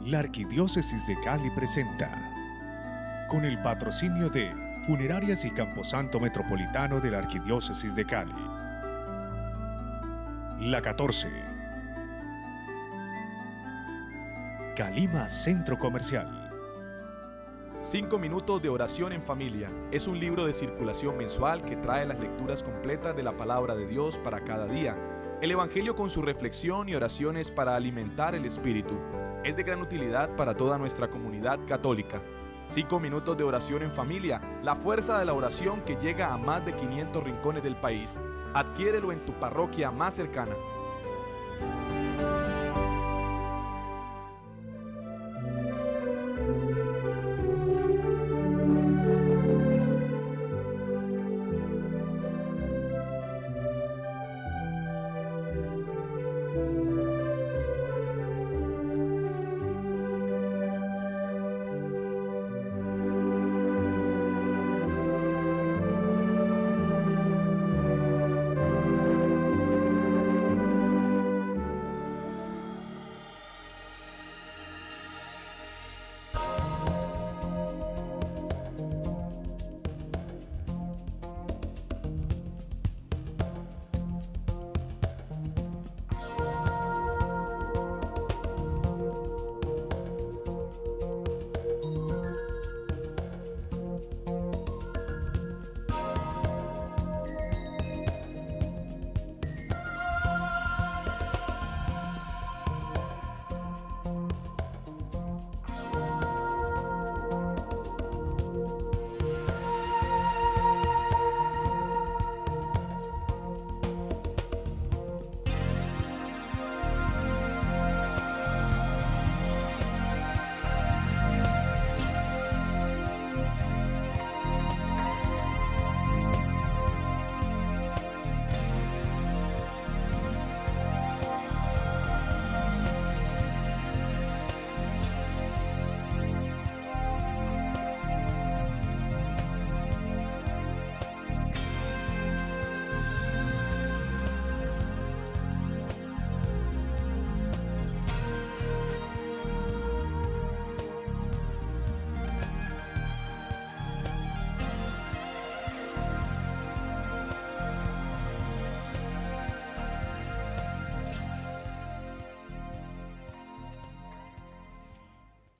La Arquidiócesis de Cali presenta, con el patrocinio de Funerarias y Camposanto Metropolitano de la Arquidiócesis de Cali, La 14, Calima Centro Comercial. 5 minutos de oración en familia es un libro de circulación mensual que trae las lecturas completas de la palabra de Dios para cada día, el Evangelio con su reflexión y oraciones para alimentar el espíritu. Es de gran utilidad para toda nuestra comunidad católica. 5 minutos de oración en familia, la fuerza de la oración que llega a más de 500 rincones del país. Adquiérelo en tu parroquia más cercana.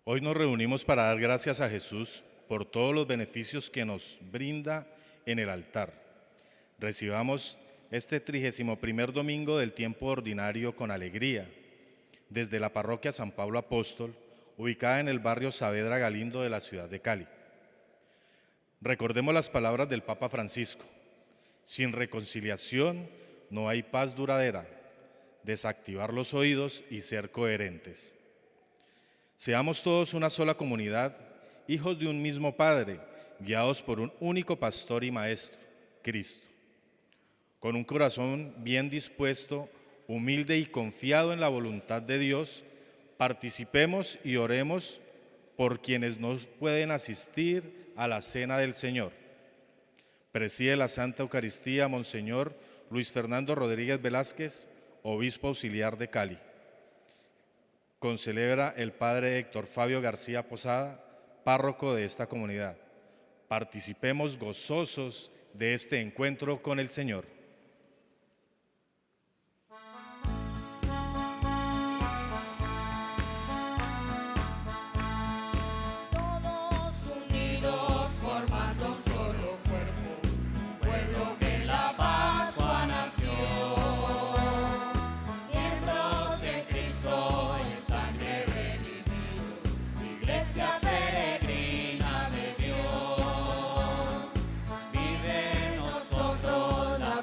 Hoy nos reunimos para dar gracias a Jesús por todos los beneficios que nos brinda en el altar. Recibamos este 31º domingo del tiempo ordinario con alegría, desde la parroquia San Pablo Apóstol, ubicada en el barrio Saavedra Galindo de la ciudad de Cali. Recordemos las palabras del Papa Francisco: sin reconciliación no hay paz duradera, desactivar los oídos y ser coherentes. Seamos todos una sola comunidad, hijos de un mismo Padre, guiados por un único pastor y maestro, Cristo. Con un corazón bien dispuesto, humilde y confiado en la voluntad de Dios, participemos y oremos por quienes no pueden asistir a la cena del Señor. Preside la Santa Eucaristía Monseñor Luis Fernando Rodríguez Velázquez, obispo auxiliar de Cali. Concelebra el Padre Héctor Fabio García Posada, párroco de esta comunidad. Participemos gozosos de este encuentro con el Señor. Peregrina de Dios, vive en nosotros la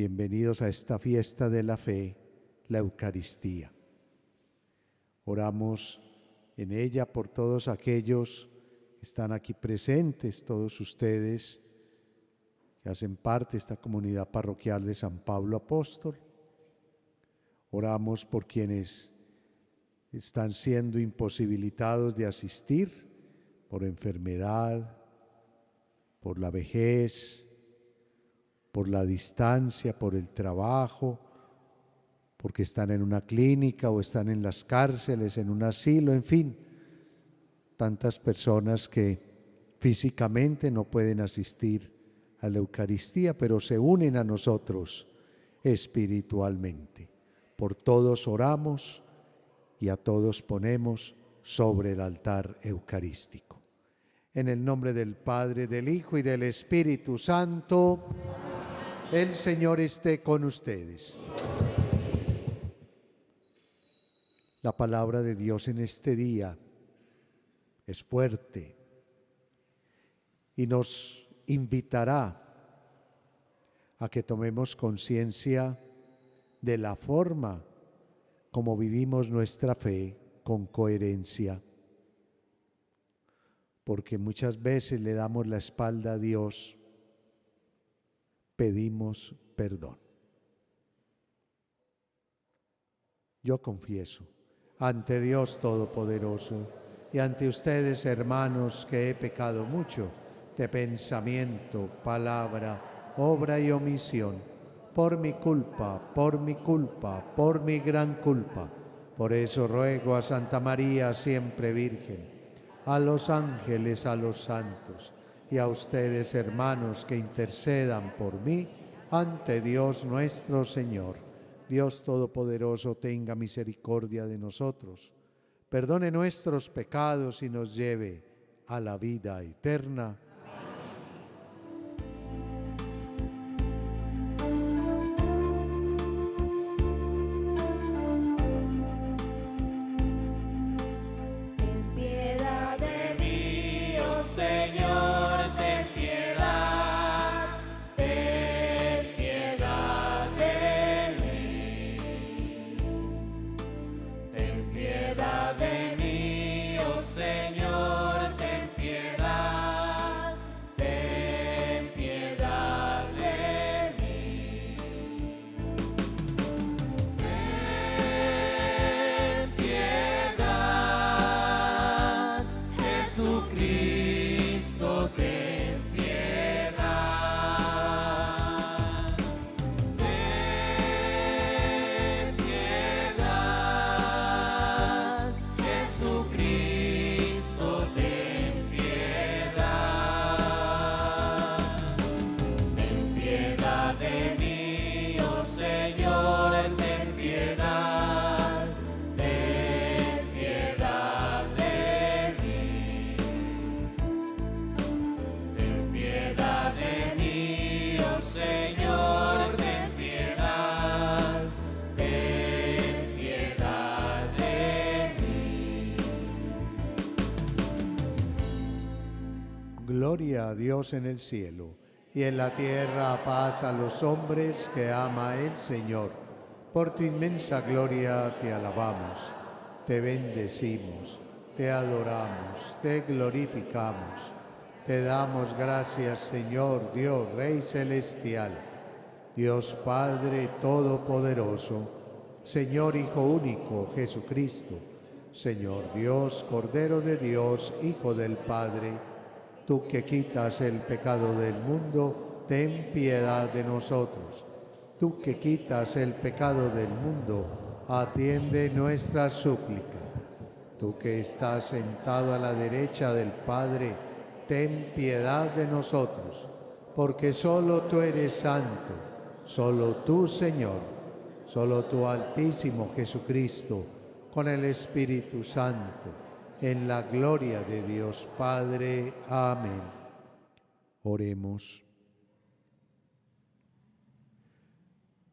Bienvenidos a esta fiesta de la fe, la Eucaristía. Oramos en ella por todos aquellos que están aquí presentes, todos ustedes que hacen parte de esta comunidad parroquial de San Pablo Apóstol. Oramos por quienes están siendo imposibilitados de asistir por enfermedad, por la vejez, por la distancia, por el trabajo, porque están en una clínica o están en las cárceles, en un asilo, en fin, tantas personas que físicamente no pueden asistir a la Eucaristía, pero se unen a nosotros espiritualmente. Por todos oramos y a todos ponemos sobre el altar eucarístico. En el nombre del Padre, del Hijo y del Espíritu Santo, el Señor esté con ustedes. La palabra de Dios en este día es fuerte y nos invitará a que tomemos conciencia de la forma como vivimos nuestra fe con coherencia, porque muchas veces le damos la espalda a Dios, pedimos perdón. Yo confieso ante Dios Todopoderoso y ante ustedes, hermanos, que he pecado mucho de pensamiento, palabra, obra y omisión, por mi culpa, por mi gran culpa. Por eso ruego a Santa María, siempre Virgen, a los ángeles, a los santos, y a ustedes, hermanos, que intercedan por mí ante Dios nuestro Señor. Dios Todopoderoso tenga misericordia de nosotros, perdone nuestros pecados y nos lleve a la vida eterna. Gloria a Dios en el cielo, y en la tierra paz a los hombres que ama el Señor. Por tu inmensa gloria te alabamos, te bendecimos, te adoramos, te glorificamos. Te damos gracias, Señor Dios, Rey celestial, Dios Padre todopoderoso, Señor Hijo único, Jesucristo, Señor Dios, Cordero de Dios, Hijo del Padre, tú que quitas el pecado del mundo, ten piedad de nosotros. Tú que quitas el pecado del mundo, atiende nuestra súplica. Tú que estás sentado a la derecha del Padre, ten piedad de nosotros, porque solo tú eres santo, solo tú, Señor, solo tú, Altísimo Jesucristo, con el Espíritu Santo, en la gloria de Dios Padre. Amén. Oremos.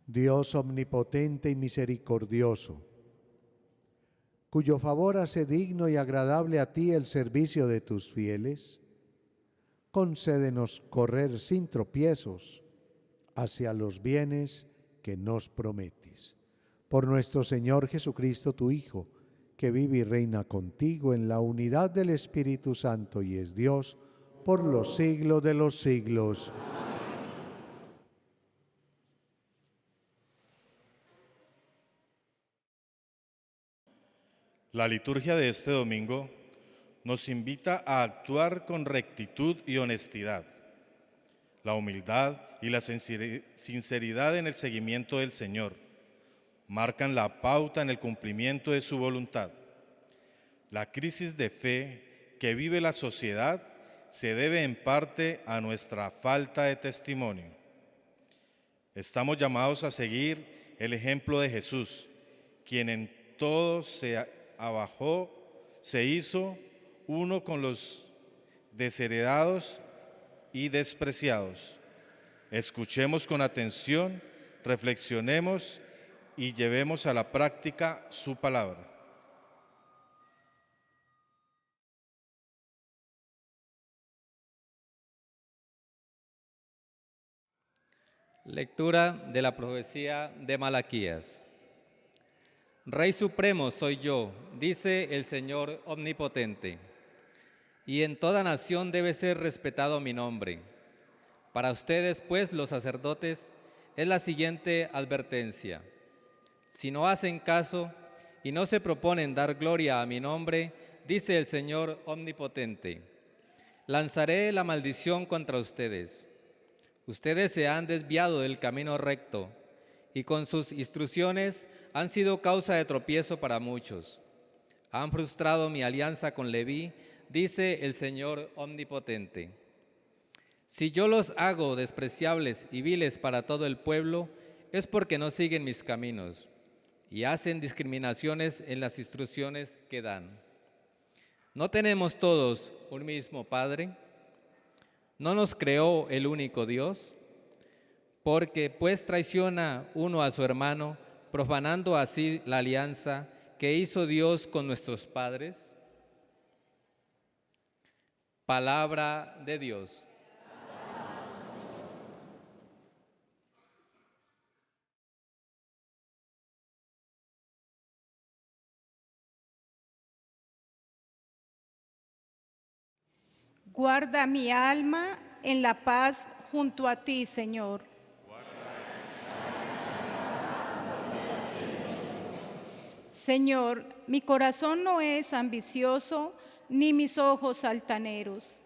Dios omnipotente y misericordioso, cuyo favor hace digno y agradable a ti el servicio de tus fieles, concédenos correr sin tropiezos hacia los bienes que nos prometes. Por nuestro Señor Jesucristo, tu Hijo, que vive y reina contigo en la unidad del Espíritu Santo y es Dios, por los siglos de los siglos. La liturgia de este domingo nos invita a actuar con rectitud y honestidad. La humildad y la sinceridad en el seguimiento del Señor marcan la pauta en el cumplimiento de su voluntad. La crisis de fe que vive la sociedad se debe en parte a nuestra falta de testimonio. Estamos llamados a seguir el ejemplo de Jesús, quien en todo se abajó, se hizo uno con los desheredados y despreciados. Escuchemos con atención, reflexionemos y llevemos a la práctica su palabra. Lectura de la profecía de Malaquías. Rey supremo soy yo, dice el Señor omnipotente, y en toda nación debe ser respetado mi nombre. Para ustedes, pues, los sacerdotes, es la siguiente advertencia. Si no hacen caso y no se proponen dar gloria a mi nombre, dice el Señor omnipotente, lanzaré la maldición contra ustedes. Ustedes se han desviado del camino recto y con sus instrucciones han sido causa de tropiezo para muchos. Han frustrado mi alianza con Leví, dice el Señor omnipotente. Si yo los hago despreciables y viles para todo el pueblo, es porque no siguen mis caminos y hacen discriminaciones en las instrucciones que dan. ¿No tenemos todos un mismo Padre? ¿No nos creó el único Dios? Porque pues traiciona uno a su hermano, profanando así la alianza que hizo Dios con nuestros padres. Palabra de Dios. Guarda mi alma en la paz junto a ti, Señor. Señor, mi corazón no es ambicioso, ni mis ojos altaneros.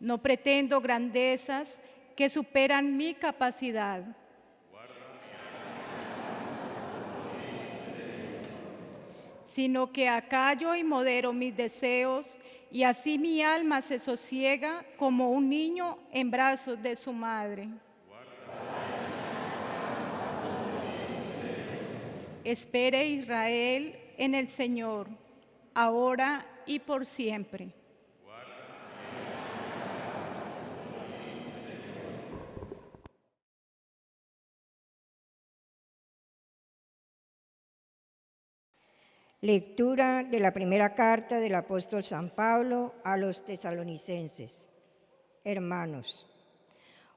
No pretendo grandezas que superan mi capacidad. Sino que acallo y modero mis deseos, y así mi alma se sosiega como un niño en brazos de su madre. Espere Israel en el Señor, ahora y por siempre. Lectura de la primera carta del apóstol San Pablo a los tesalonicenses. Hermanos,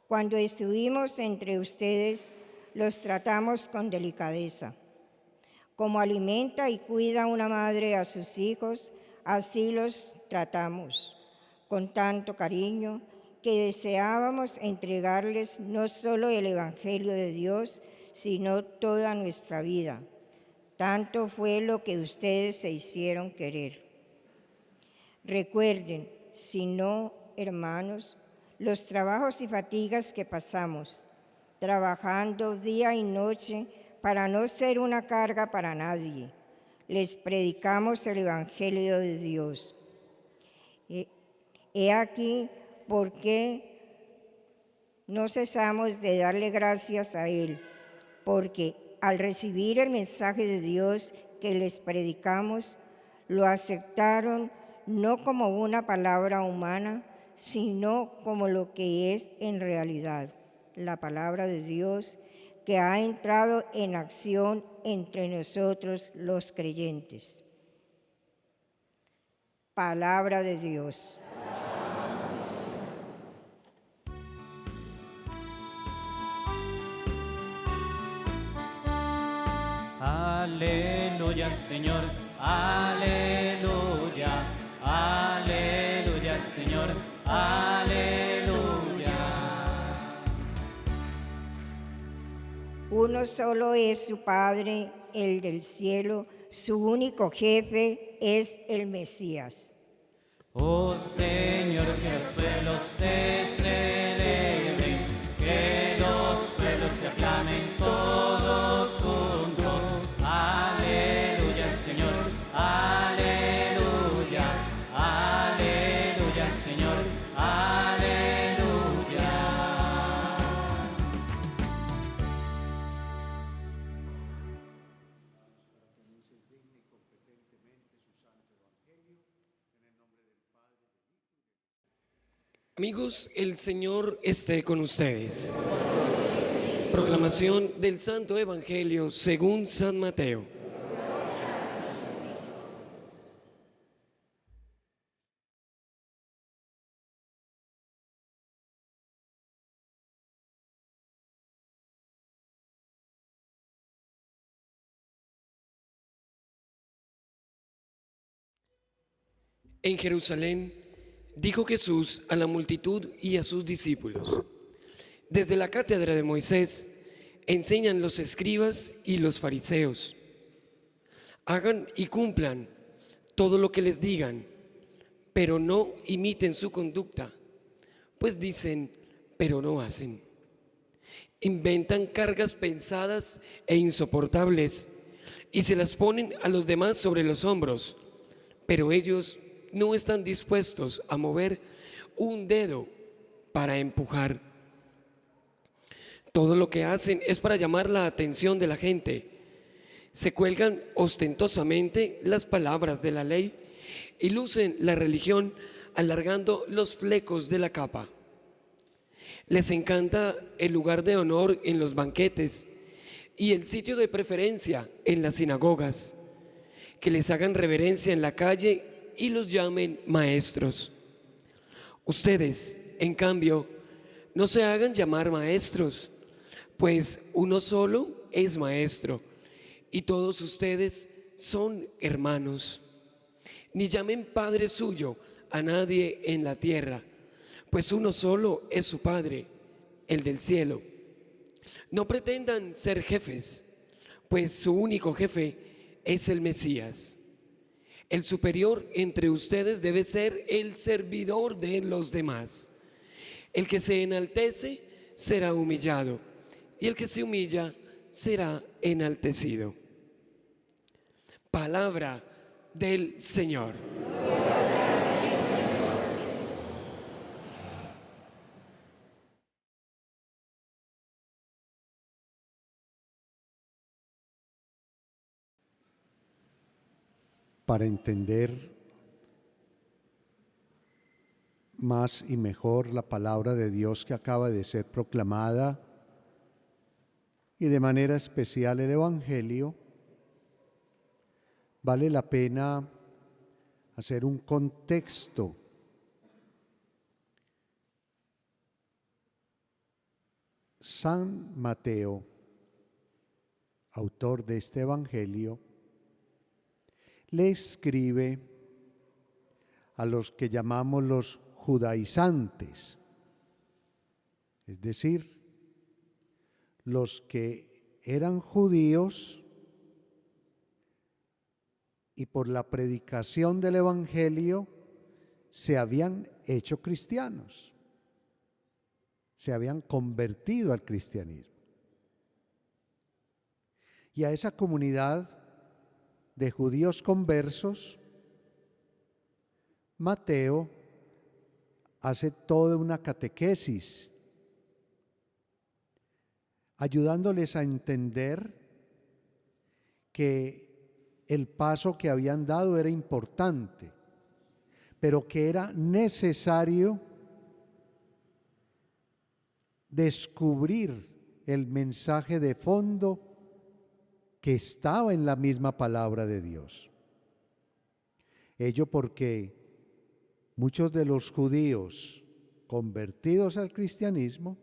cuando estuvimos entre ustedes, los tratamos con delicadeza. Como alimenta y cuida una madre a sus hijos, así los tratamos, con tanto cariño que deseábamos entregarles no solo el Evangelio de Dios, sino toda nuestra vida. Tanto fue lo que ustedes se hicieron querer. Recuerden, si no, hermanos, los trabajos y fatigas que pasamos, trabajando día y noche para no ser una carga para nadie. Les predicamos el Evangelio de Dios. He aquí por qué no cesamos de darle gracias a Él, porque al recibir el mensaje de Dios que les predicamos, lo aceptaron no como una palabra humana, sino como lo que es en realidad, la palabra de Dios que ha entrado en acción entre nosotros los creyentes. Palabra de Dios. aleluya al Señor, aleluya, aleluya al Señor, aleluya. Uno solo es su Padre, el del cielo, su único jefe es el Mesías. Oh Señor, que los pueblos se celebren, que los pueblos se aclamen todos juntos. Aleluya al Señor, aleluya, aleluya al Señor, aleluya. Amigos, el Señor esté con ustedes. Proclamación del Santo Evangelio según San Mateo. En Jerusalén dijo Jesús a la multitud y a sus discípulos: desde la cátedra de Moisés enseñan los escribas y los fariseos. Hagan y cumplan todo lo que les digan, pero no imiten su conducta, pues dicen, pero no hacen. Inventan cargas pensadas e insoportables y se las ponen a los demás sobre los hombros, pero ellos no están dispuestos a mover un dedo para empujar. Todo lo que hacen es para llamar la atención de la gente. Se cuelgan ostentosamente las palabras de la ley y lucen la religión alargando los flecos de la capa. Les encanta el lugar de honor en los banquetes y el sitio de preferencia en las sinagogas, que les hagan reverencia en la calle y los llamen maestros. Ustedes, en cambio, no se hagan llamar maestros, pues uno solo es maestro y todos ustedes son hermanos. Ni llamen padre suyo a nadie en la tierra, pues uno solo es su Padre, el del cielo. No pretendan ser jefes, pues su único jefe es el Mesías. El superior entre ustedes debe ser el servidor de los demás. El que se enaltece será humillado, y el que se humilla será enaltecido. Palabra del Señor. Para entender más y mejor la palabra de Dios que acaba de ser proclamada y de manera especial el Evangelio, vale la pena hacer un contexto. San Mateo, autor de este Evangelio, le escribe a los que llamamos los judaizantes, es decir, los que eran judíos y por la predicación del Evangelio se habían hecho cristianos, se habían convertido al cristianismo. Y a esa comunidad de judíos conversos, Mateo hace toda una catequesis, ayudándoles a entender que el paso que habían dado era importante, pero que era necesario descubrir el mensaje de fondo que estaba en la misma palabra de Dios. Ello porque muchos de los judíos convertidos al cristianismo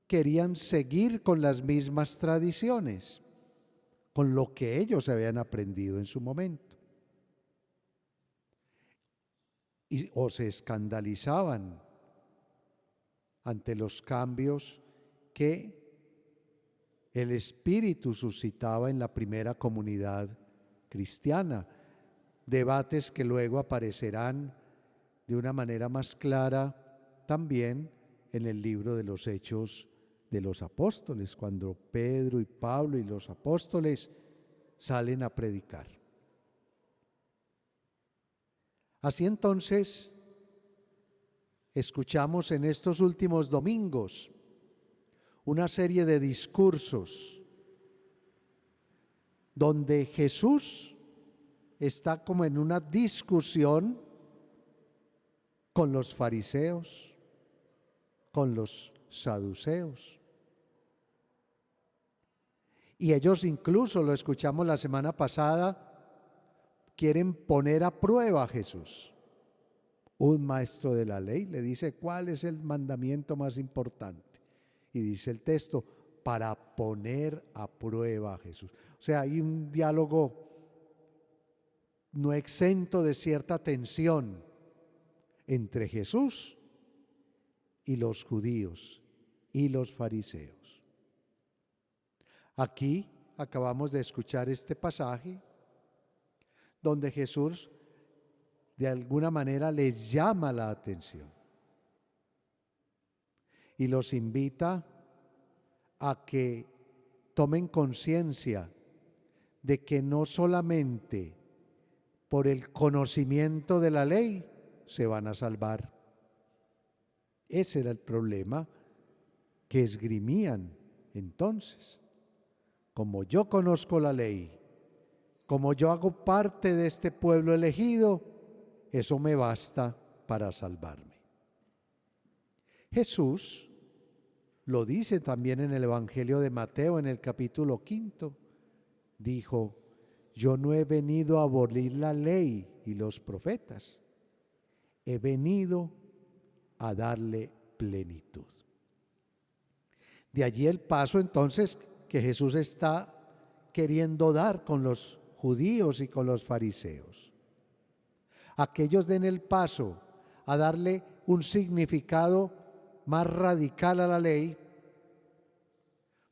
querían seguir con las mismas tradiciones, con lo que ellos habían aprendido en su momento. O se escandalizaban ante los cambios que el Espíritu suscitaba en la primera comunidad cristiana, debates que luego aparecerán de una manera más clara también en el libro de los Hechos de los Apóstoles, cuando Pedro y Pablo y los apóstoles salen a predicar. Así entonces, escuchamos en estos últimos domingos una serie de discursos donde Jesús está como en una discusión con los fariseos, con los saduceos. Y ellos incluso, lo escuchamos la semana pasada, quieren poner a prueba a Jesús. Un maestro de la ley le dice, ¿cuál es el mandamiento más importante? Y dice el texto, para poner a prueba a Jesús. O sea, hay un diálogo no exento de cierta tensión entre Jesús y los judíos y los fariseos. Aquí acabamos de escuchar este pasaje donde Jesús de alguna manera les llama la atención y los invita a que tomen conciencia de que no solamente por el conocimiento de la ley se van a salvar. Ese era el problema que esgrimían entonces. Como yo conozco la ley, como yo hago parte de este pueblo elegido, eso me basta para salvarme. Jesús lo dice también en el Evangelio de Mateo, en el capítulo 5, dijo, yo no he venido a abolir la ley y los profetas, he venido a darle plenitud. De allí el paso entonces que Jesús está queriendo dar con los judíos y con los fariseos. Aquellos den el paso a darle un significado más radical a la ley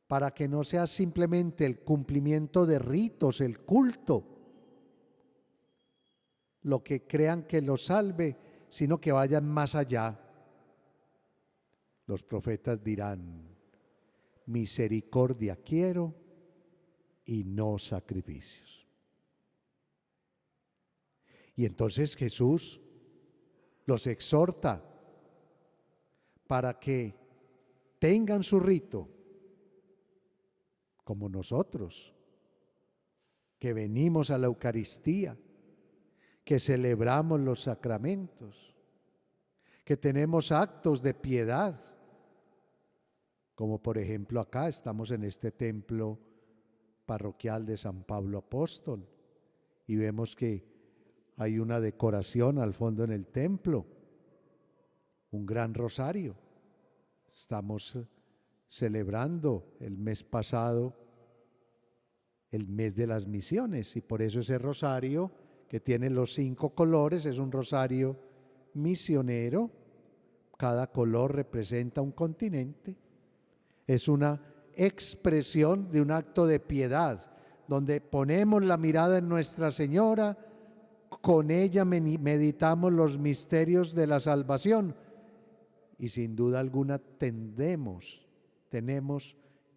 para que no sea simplemente el cumplimiento de ritos, el culto, lo que crean que los salve, sino que vayan más allá. Los profetas dirán, misericordia quiero y no sacrificios. Y entonces Jesús los exhorta para que tengan su rito, como nosotros, que venimos a la Eucaristía, que celebramos los sacramentos, que tenemos actos de piedad, como por ejemplo acá estamos en este templo parroquial de San Pablo Apóstol y vemos que hay una decoración al fondo en el templo, un gran rosario. Estamos celebrando el mes pasado, el mes de las misiones, y por eso ese rosario que tiene los 5 colores es un rosario misionero. Cada color representa un continente. Es una expresión de un acto de piedad, donde ponemos la mirada en Nuestra Señora, con ella meditamos los misterios de la salvación y sin duda alguna tenemos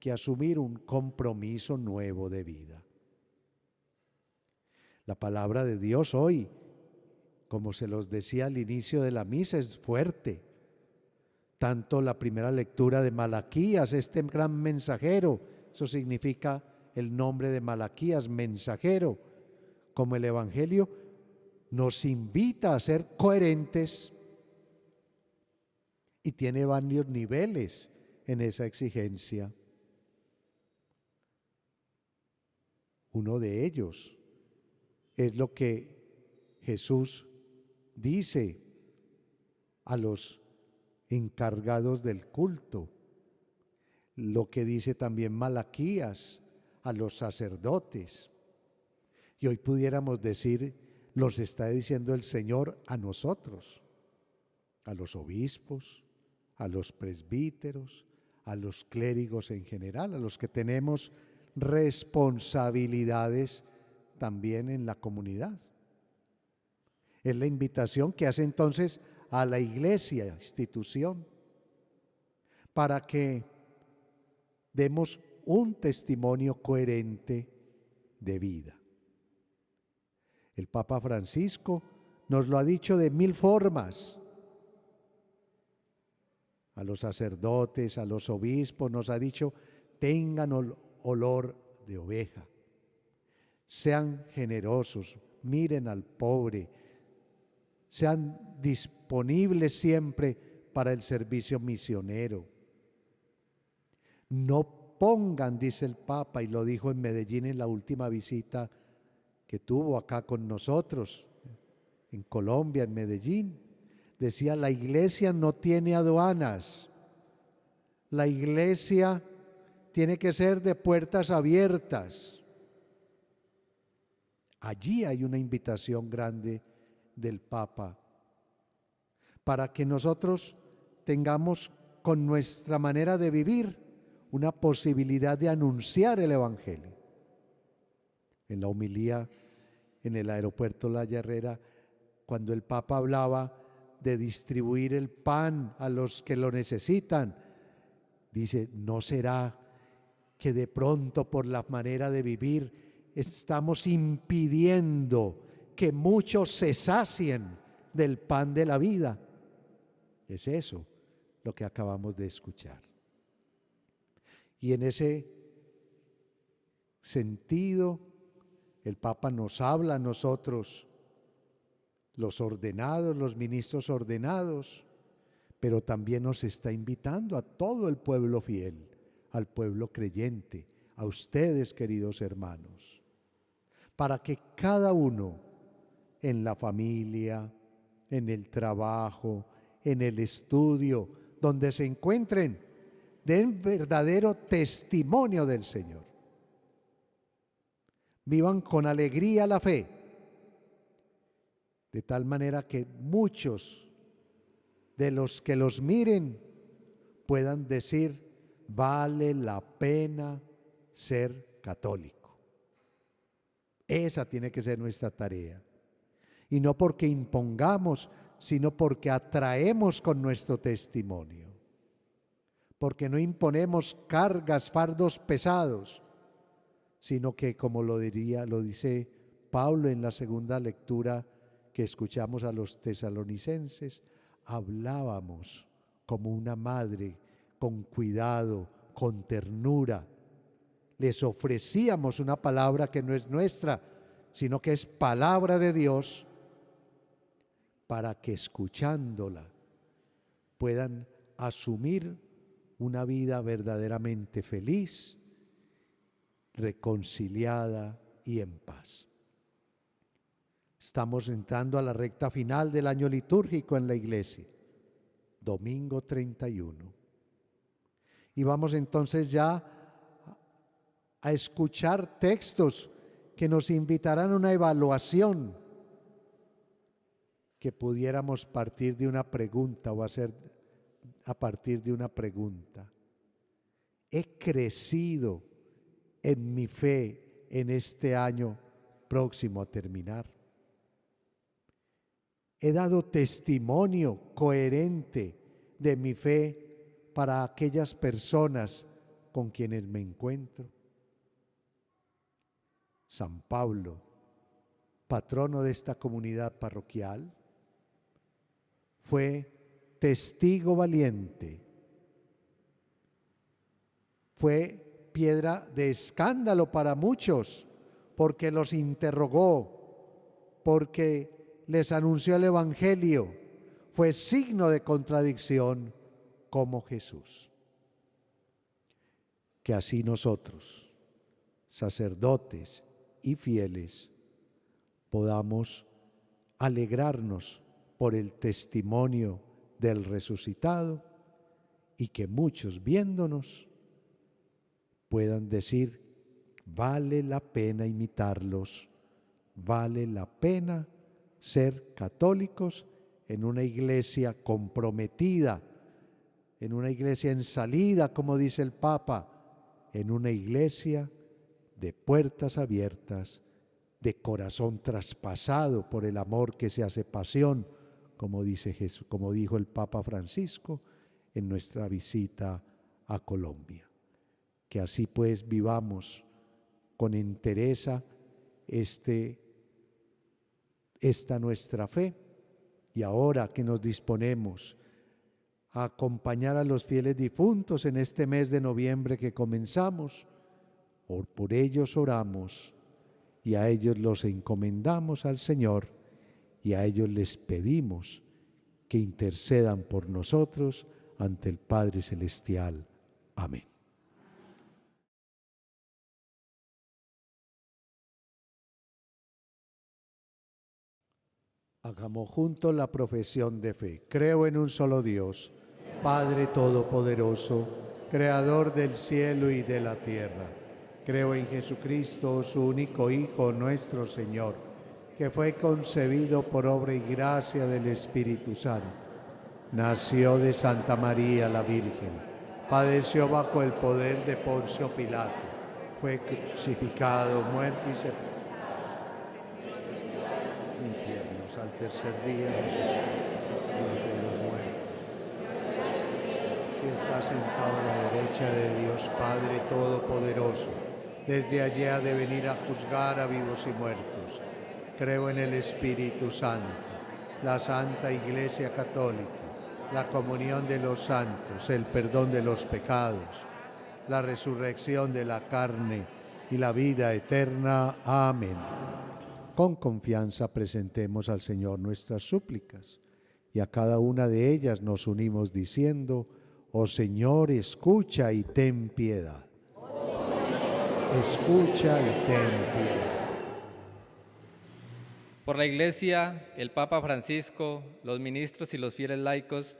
que asumir un compromiso nuevo de vida. La palabra de Dios hoy, como se los decía al inicio de la misa, es fuerte. Tanto la primera lectura de Malaquías, este gran mensajero, eso significa el nombre de Malaquías, mensajero, como el Evangelio, nos invita a ser coherentes y tiene varios niveles en esa exigencia. Uno de ellos es lo que Jesús dice a los encargados del culto, lo que dice también Malaquías a los sacerdotes. Y hoy pudiéramos decir, los está diciendo el Señor a nosotros, a los obispos, a los presbíteros, a los clérigos en general, a los que tenemos responsabilidades también en la comunidad. Es la invitación que hace entonces a la iglesia, institución, para que demos un testimonio coherente de vida. El Papa Francisco nos lo ha dicho de 1000 formas. A los sacerdotes, a los obispos, nos ha dicho, tengan olor de oveja, sean generosos, miren al pobre, sean disponibles siempre para el servicio misionero. No pongan, dice el Papa, y lo dijo en Medellín en la última visita que tuvo acá con nosotros, en Colombia, en Medellín, decía, la iglesia no tiene aduanas, la iglesia tiene que ser de puertas abiertas. Allí hay una invitación grande del Papa para que nosotros tengamos con nuestra manera de vivir una posibilidad de anunciar el Evangelio. En la homilía en el aeropuerto La Herrera, cuando el Papa hablaba de distribuir el pan a los que lo necesitan, dice, ¿no será que de pronto por la manera de vivir estamos impidiendo que muchos se sacien del pan de la vida? Es eso lo que acabamos de escuchar. Y en ese sentido, el Papa nos habla a nosotros, los ordenados, los ministros ordenados, pero también nos está invitando a todo el pueblo fiel, al pueblo creyente, a ustedes, queridos hermanos, para que cada uno en la familia, en el trabajo, en el estudio, donde se encuentren, den verdadero testimonio del Señor. Vivan con alegría la fe, de tal manera que muchos de los que los miren puedan decir, vale la pena ser católico. Esa tiene que ser nuestra tarea. Y no porque impongamos, sino porque atraemos con nuestro testimonio. Porque no imponemos cargas, fardos pesados, sino que, como lo dice Pablo en la segunda lectura que escuchamos a los tesalonicenses, hablábamos como una madre, con cuidado, con ternura. Les ofrecíamos una palabra que no es nuestra, sino que es palabra de Dios, para que escuchándola puedan asumir una vida verdaderamente feliz, reconciliada y en paz. Estamos entrando a la recta final del año litúrgico en la iglesia, domingo 31. Y vamos entonces ya a escuchar textos que nos invitarán a una evaluación, que pudiéramos partir de una pregunta o hacer a partir de una pregunta. ¿He crecido en mi fe en este año próximo a terminar? ¿He dado testimonio coherente de mi fe para aquellas personas con quienes me encuentro? San Pablo, patrono de esta comunidad parroquial, fue testigo valiente, fue piedra de escándalo para muchos, porque los interrogó, porque les anunció el Evangelio, fue signo de contradicción como Jesús. Que así nosotros, sacerdotes y fieles, podamos alegrarnos por el testimonio del resucitado y que muchos viéndonos puedan decir, vale la pena imitarlos, vale la pena ser católicos en una iglesia comprometida, en una iglesia en salida, como dice el Papa, en una iglesia de puertas abiertas, de corazón traspasado por el amor que se hace pasión, como dice Jesús, como dijo el Papa Francisco en nuestra visita a Colombia. Que así pues vivamos con entereza esta nuestra fe, y ahora que nos disponemos a acompañar a los fieles difuntos en este mes de noviembre que comenzamos, por ellos oramos y a ellos los encomendamos al Señor y a ellos les pedimos que intercedan por nosotros ante el Padre Celestial. Amén. Hagamos juntos la profesión de fe. Creo en un solo Dios, Padre Todopoderoso, Creador del cielo y de la tierra. Creo en Jesucristo, su único Hijo, nuestro Señor, que fue concebido por obra y gracia del Espíritu Santo. Nació de Santa María la Virgen, padeció bajo el poder de Poncio Pilato, fue crucificado, muerto y sepultado. Al tercer día resucitó entre los muertos, que está sentado a la derecha de Dios Padre Todopoderoso. Desde allí ha de venir a juzgar a vivos y muertos. Creo en el Espíritu Santo, la Santa Iglesia Católica, la comunión de los santos, el perdón de los pecados, la resurrección de la carne y la vida eterna. Amén. Con confianza presentemos al Señor nuestras súplicas y a cada una de ellas nos unimos diciendo: oh Señor, escucha y ten piedad. Escucha y ten piedad. Por la Iglesia, el Papa Francisco, los ministros y los fieles laicos,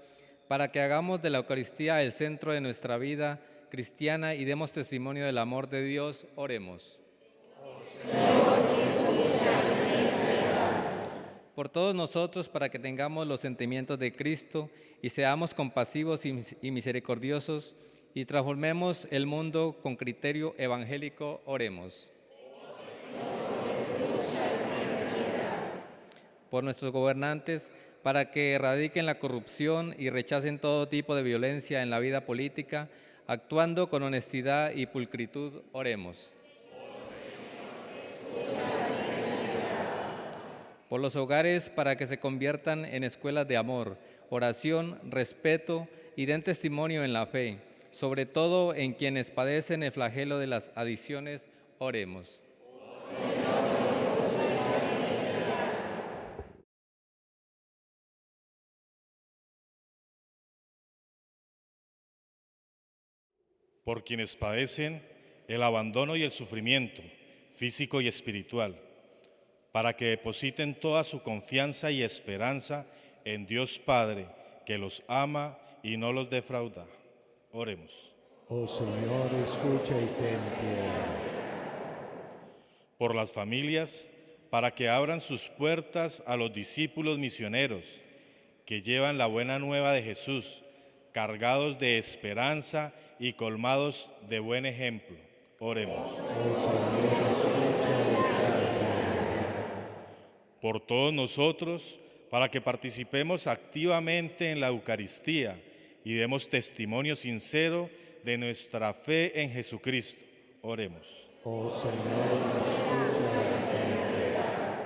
para que hagamos de la Eucaristía el centro de nuestra vida cristiana y demos testimonio del amor de Dios, oremos. Por todos nosotros, para que tengamos los sentimientos de Cristo y seamos compasivos y misericordiosos y transformemos el mundo con criterio evangélico, oremos. Por nuestros gobernantes, para que erradiquen la corrupción y rechacen todo tipo de violencia en la vida política, actuando con honestidad y pulcritud, oremos. Por los hogares, para que se conviertan en escuelas de amor, oración, respeto y den testimonio en la fe, sobre todo en quienes padecen el flagelo de las adicciones, oremos. Por quienes padecen el abandono y el sufrimiento físico y espiritual, para que depositen toda su confianza y esperanza en Dios Padre, que los ama y no los defrauda. Oremos. Oh Señor, escucha y ten piedad. Por las familias, para que abran sus puertas a los discípulos misioneros que llevan la buena nueva de Jesús, cargados de esperanza y colmados de buen ejemplo. Oremos. Oh Señor, escucha y por todos nosotros, para que participemos activamente en la Eucaristía y demos testimonio sincero de nuestra fe en Jesucristo. Oremos. oh Señor,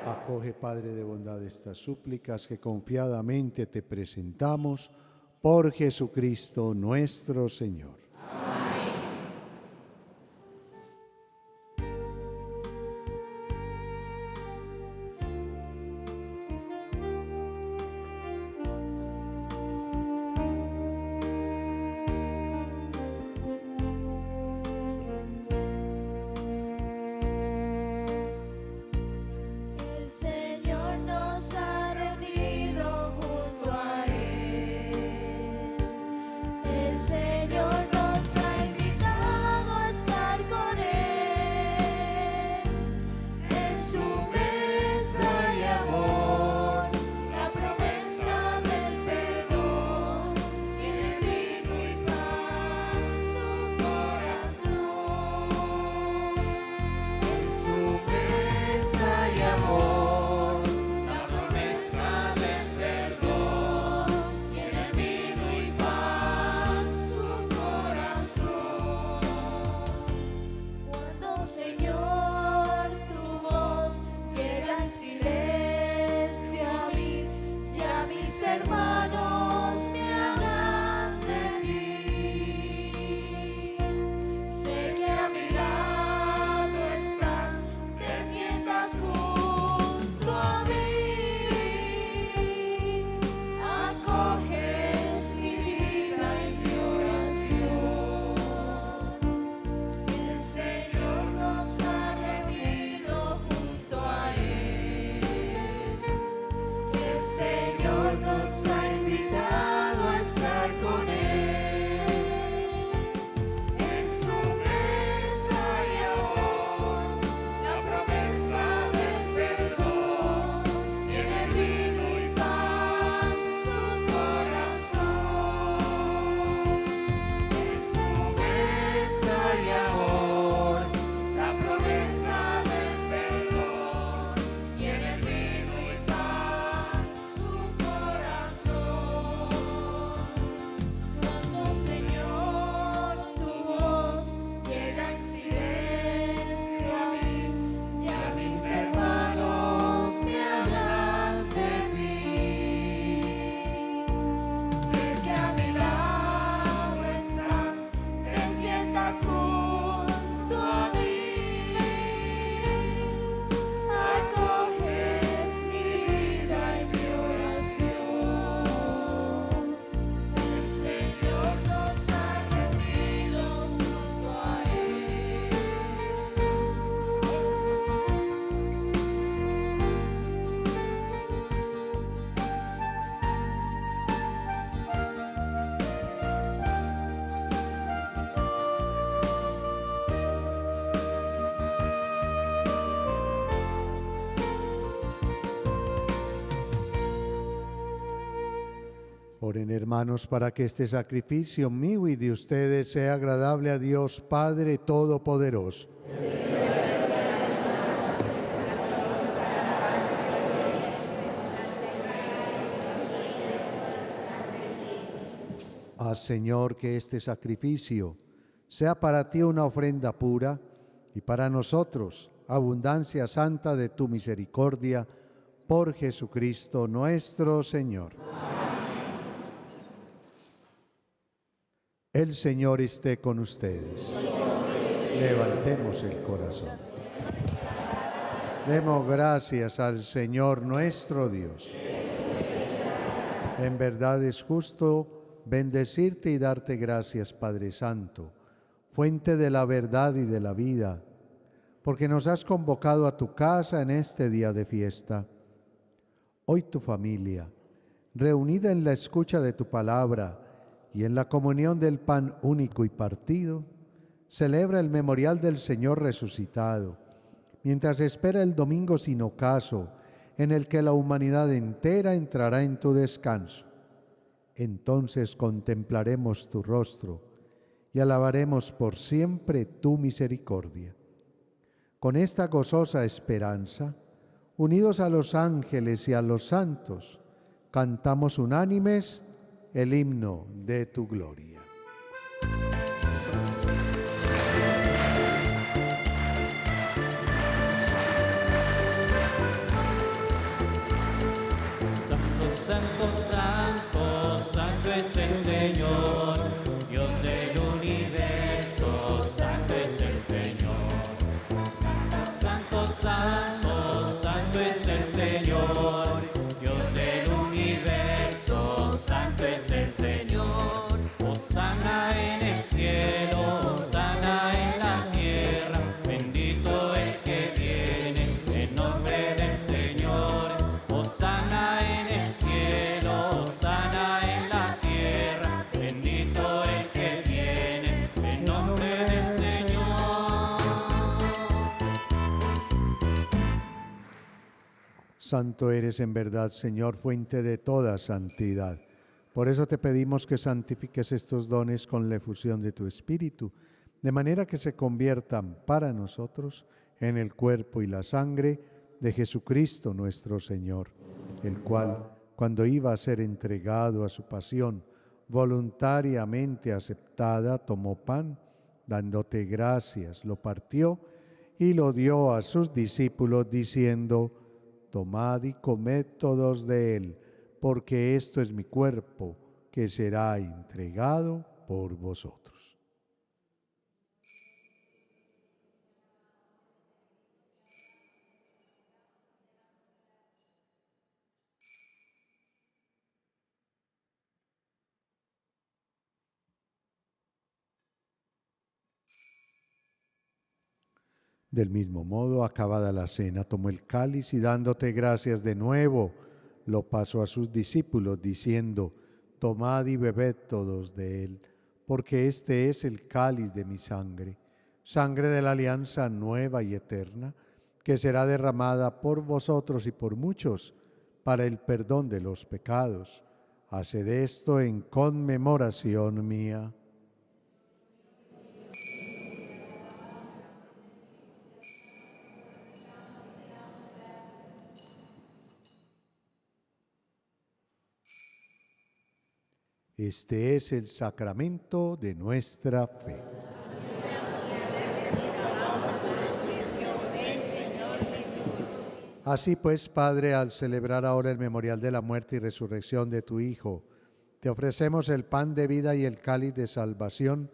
escucha. Acoge, Padre de bondad, estas súplicas que confiadamente te presentamos por Jesucristo nuestro Señor. Señor Oren, hermanos, para que este sacrificio mío y de ustedes sea agradable a Dios Padre Todopoderoso. Haz, Señor, que este sacrificio sea para ti una ofrenda pura y para nosotros abundancia santa de tu misericordia, por Jesucristo nuestro Señor. Amén. El Señor esté con ustedes. Levantemos el corazón. Demos gracias al Señor nuestro Dios. En verdad es justo bendecirte y darte gracias, Padre Santo, fuente de la verdad y de la vida, porque nos has convocado a tu casa en este día de fiesta. Hoy tu familia, reunida en la escucha de tu palabra y en la comunión del pan único y partido, celebra el memorial del Señor resucitado, mientras espera el domingo sin ocaso, en el que la humanidad entera entrará en tu descanso. Entonces contemplaremos tu rostro y alabaremos por siempre tu misericordia. Con esta gozosa esperanza, unidos a los ángeles y a los santos, cantamos unánimes el himno de tu gloria. Santo, santo, santo es el Señor, Dios del universo, santo es el Señor. Santo, santo, santo es el Señor, Dios del universo, santo es el Señor. Hosana en el cielo, hosana en la tierra, bendito el que viene en nombre del Señor. Hosana en el cielo, hosana en la tierra, bendito el que viene en nombre del Señor. Santo eres en verdad, Señor, fuente de toda santidad. Por eso te pedimos que santifiques estos dones con la efusión de tu Espíritu, de manera que se conviertan para nosotros en el cuerpo y la sangre de Jesucristo nuestro Señor, el cual, cuando iba a ser entregado a su pasión, voluntariamente aceptada, tomó pan, dándote gracias, lo partió y lo dio a sus discípulos, diciendo: tomad y comed todos de él, porque esto es mi cuerpo, que será entregado por vosotros. Del mismo modo, acabada la cena, tomó el cáliz y dándote gracias de nuevo, lo pasó a sus discípulos, diciendo: tomad y bebed todos de él, porque este es el cáliz de mi sangre, sangre de la alianza nueva y eterna, que será derramada por vosotros y por muchos para el perdón de los pecados. Haced esto en conmemoración mía. Este es el sacramento de nuestra fe. Así pues, Padre, al celebrar ahora el memorial de la muerte y resurrección de tu Hijo, te ofrecemos el pan de vida y el cáliz de salvación,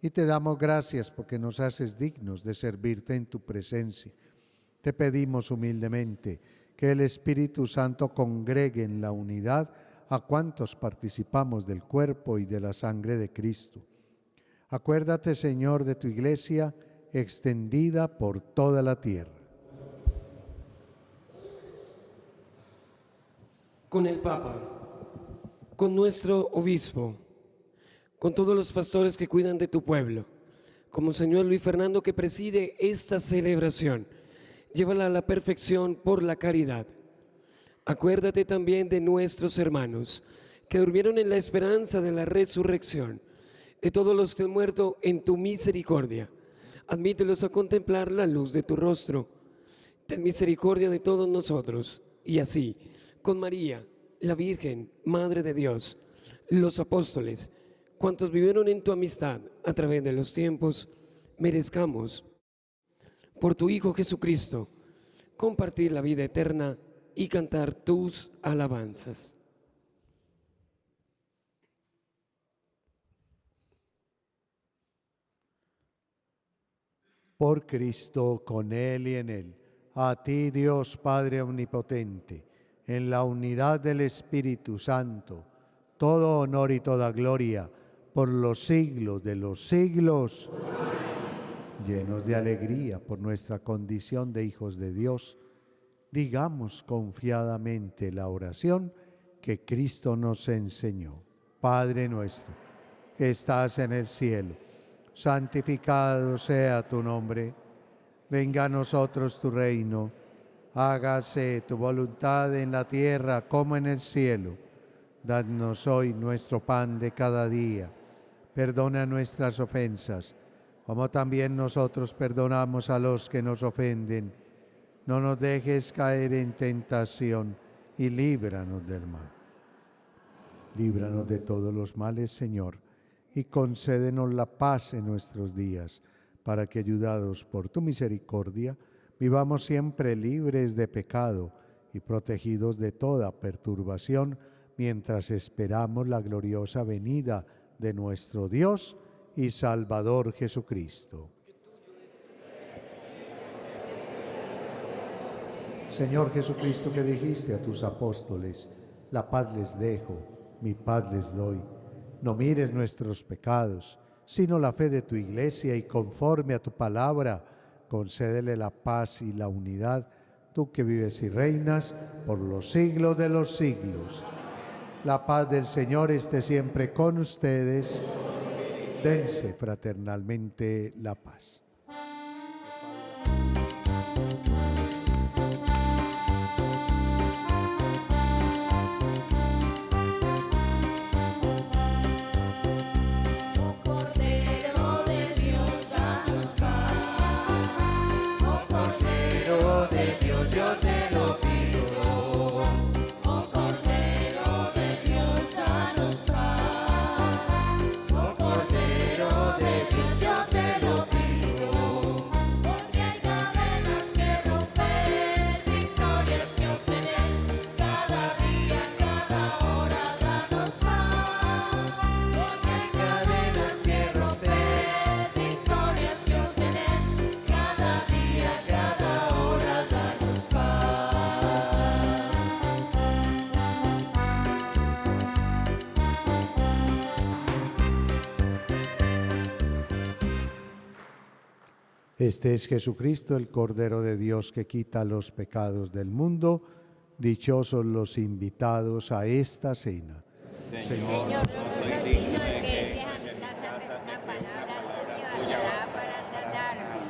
y te damos gracias porque nos haces dignos de servirte en tu presencia. Te pedimos humildemente que el Espíritu Santo congregue en la unidad a cuantos participamos del cuerpo y de la sangre de Cristo. Acuérdate, Señor, de tu Iglesia extendida por toda la tierra. Con el Papa, con nuestro obispo, con todos los pastores que cuidan de tu pueblo, como Señor Luis Fernando, que preside esta celebración, llévala a la perfección por la caridad. Acuérdate también de nuestros hermanos que durmieron en la esperanza de la resurrección, y todos los que han muerto en tu misericordia, admítelos a contemplar la luz de tu rostro. Ten misericordia de todos nosotros, y así, con María, la Virgen, Madre de Dios, los apóstoles, cuantos vivieron en tu amistad a través de los tiempos, merezcamos, por tu Hijo Jesucristo, compartir la vida eterna y cantar tus alabanzas. Por Cristo, con Él y en Él, a ti Dios Padre Omnipotente, en la unidad del Espíritu Santo, todo honor y toda gloria por los siglos de los siglos. Llenos de alegría por nuestra condición de hijos de Dios, digamos confiadamente la oración que Cristo nos enseñó. Padre nuestro, que estás en el cielo, santificado sea tu nombre. Venga a nosotros tu reino. Hágase tu voluntad en la tierra como en el cielo. Danos hoy nuestro pan de cada día. Perdona nuestras ofensas, como también nosotros perdonamos a los que nos ofenden. No nos dejes caer en tentación y líbranos del mal. Líbranos de todos los males, Señor, y concédenos la paz en nuestros días, para que, ayudados por tu misericordia, vivamos siempre libres de pecado y protegidos de toda perturbación, mientras esperamos la gloriosa venida de nuestro Dios y Salvador Jesucristo. Señor Jesucristo, que dijiste a tus apóstoles: la paz les dejo, mi paz les doy. No mires nuestros pecados, sino la fe de tu Iglesia, y conforme a tu palabra, concédele la paz y la unidad, tú que vives y reinas por los siglos de los siglos. La paz del Señor esté siempre con ustedes. Dense fraternalmente la paz. Este es Jesucristo, el Cordero de Dios, que quita los pecados del mundo. Dichosos los invitados a esta cena. Señor, no soy digno de que entres a mi casa, pero una palabra tuya bastará para sanarme.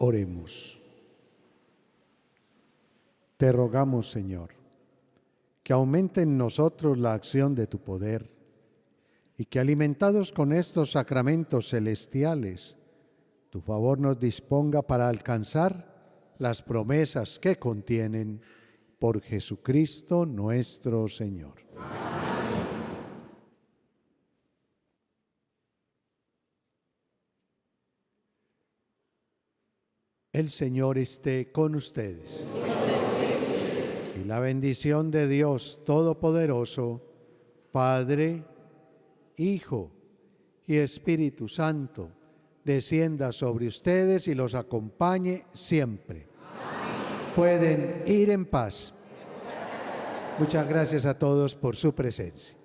Oremos. Te rogamos, Señor, que aumente en nosotros la acción de tu poder y que, alimentados con estos sacramentos celestiales, tu favor nos disponga para alcanzar las promesas que contienen, por Jesucristo nuestro Señor. El Señor esté con ustedes. Y la bendición de Dios Todopoderoso, Padre, Hijo y Espíritu Santo, descienda sobre ustedes y los acompañe siempre. Amén. Pueden ir en paz. Muchas gracias a todos por su presencia.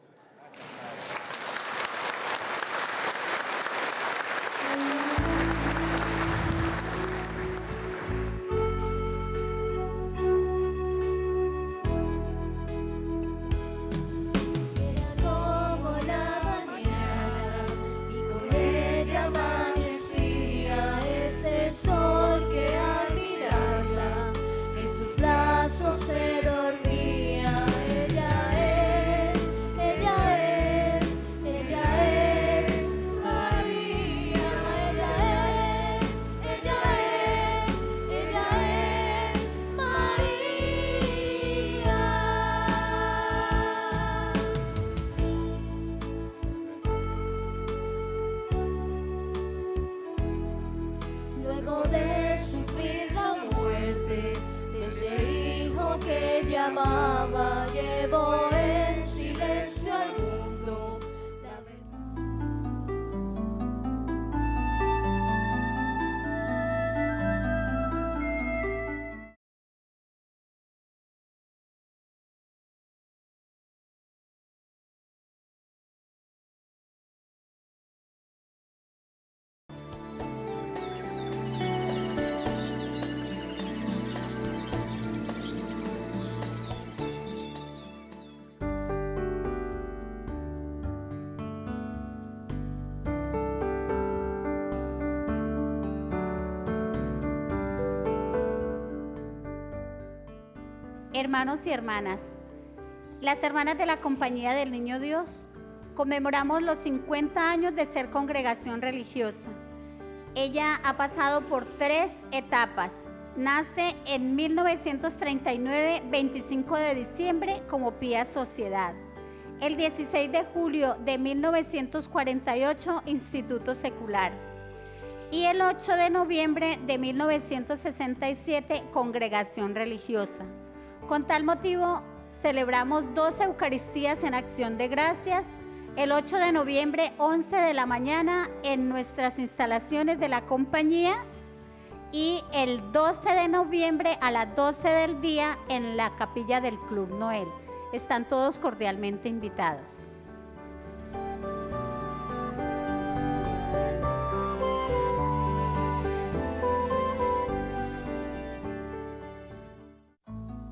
Llevó en silencio al mundo. Hermanos y hermanas, las hermanas de la Compañía del Niño Dios conmemoramos los 50 años de ser congregación religiosa. Ella ha pasado por 3 etapas. Nace en 1939, 25 de diciembre, como Pía Sociedad. El 16 de julio de 1948, Instituto Secular. Y el 8 de noviembre de 1967, Congregación Religiosa. Con tal motivo, celebramos 2 Eucaristías en acción de gracias, el 8 de noviembre, 11 de la mañana, en nuestras instalaciones de la compañía, y el 12 de noviembre a las 12 del día en la capilla del Club Noel. Están todos cordialmente invitados.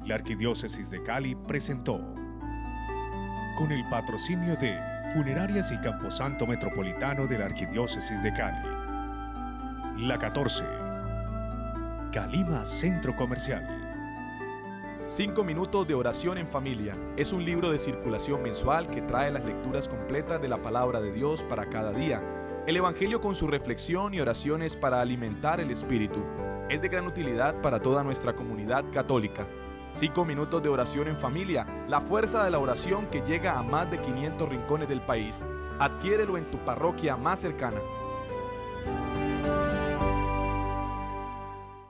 La Arquidiócesis de Cali presentó, con el patrocinio de Funerarias y Camposanto Metropolitano de la Arquidiócesis de Cali, La 14, Calima Centro Comercial. 5 minutos de oración en familia es un libro de circulación mensual que trae las lecturas completas de la palabra de Dios para cada día, el Evangelio con su reflexión y oraciones para alimentar el espíritu. Es de gran utilidad para toda nuestra comunidad católica. 5 minutos de oración en familia, la fuerza de la oración que llega a más de 500 rincones del país. Adquiérelo en tu parroquia más cercana.